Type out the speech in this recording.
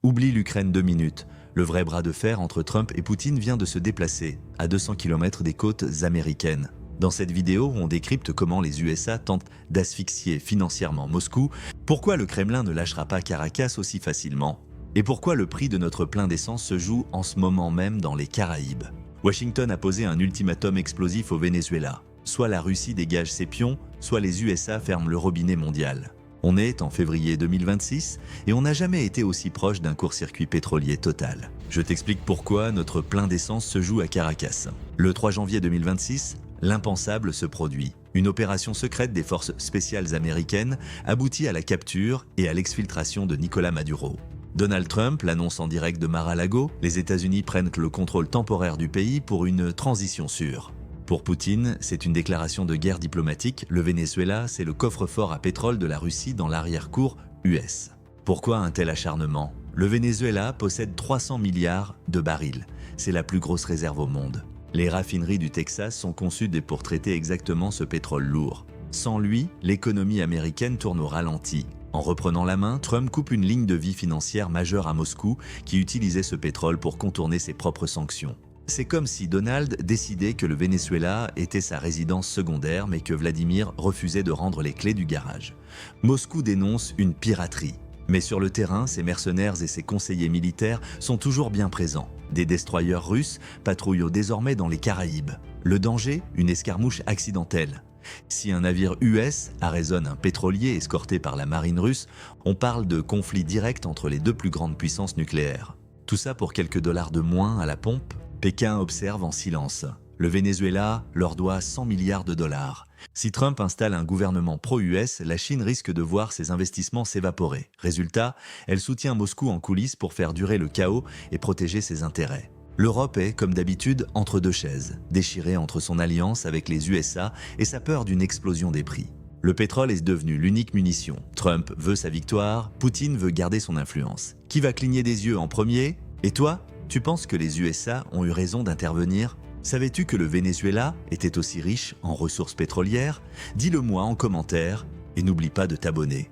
Oublie l'Ukraine 2 minutes. Le vrai bras de fer entre Trump et Poutine vient de se déplacer à 200 km des côtes américaines. Dans cette vidéo, on décrypte comment les USA tentent d'asphyxier financièrement Moscou, pourquoi le Kremlin ne lâchera pas Caracas aussi facilement, et pourquoi le prix de notre plein d'essence se joue en ce moment même dans les Caraïbes. Washington a posé un ultimatum explosif au Venezuela. Soit la Russie dégage ses pions, soit les USA ferment le robinet mondial. On est en février 2026 et on n'a jamais été aussi proche d'un court-circuit pétrolier total. Je t'explique pourquoi notre plein d'essence se joue à Caracas. Le 3 janvier 2026, l'impensable se produit. Une opération secrète des forces spéciales américaines aboutit à la capture et à l'exfiltration de Nicolás Maduro. Donald Trump l'annonce en direct de Mar-a-Lago, les États-Unis prennent le contrôle temporaire du pays pour une transition sûre. Pour Poutine, c'est une déclaration de guerre diplomatique. Le Venezuela, c'est le coffre-fort à pétrole de la Russie dans l'arrière-cour US. Pourquoi un tel acharnement? Le Venezuela possède 300 milliards de barils. C'est la plus grosse réserve au monde. Les raffineries du Texas sont conçues pour traiter exactement ce pétrole lourd. Sans lui, l'économie américaine tourne au ralenti. En reprenant la main, Trump coupe une ligne de vie financière majeure à Moscou qui utilisait ce pétrole pour contourner ses propres sanctions. C'est comme si Donald décidait que le Venezuela était sa résidence secondaire mais que Vladimir refusait de rendre les clés du garage. Moscou dénonce une piraterie. Mais sur le terrain, ses mercenaires et ses conseillers militaires sont toujours bien présents. Des destroyers russes patrouillent désormais dans les Caraïbes. Le danger, une escarmouche accidentelle. Si un navire US arraisonne un pétrolier escorté par la marine russe, on parle de conflit direct entre les deux plus grandes puissances nucléaires. Tout ça pour quelques dollars de moins à la pompe? Pékin observe en silence. Le Venezuela leur doit 100 milliards de dollars. Si Trump installe un gouvernement pro-US, la Chine risque de voir ses investissements s'évaporer. Résultat, elle soutient Moscou en coulisses pour faire durer le chaos et protéger ses intérêts. L'Europe est, comme d'habitude, entre deux chaises, déchirée entre son alliance avec les USA et sa peur d'une explosion des prix. Le pétrole est devenu l'unique munition. Trump veut sa victoire, Poutine veut garder son influence. Qui va cligner des yeux en premier? Et toi? Tu penses que les USA ont eu raison d'intervenir? Savais-tu que le Venezuela était aussi riche en ressources pétrolières? Dis-le moi en commentaire et n'oublie pas de t'abonner.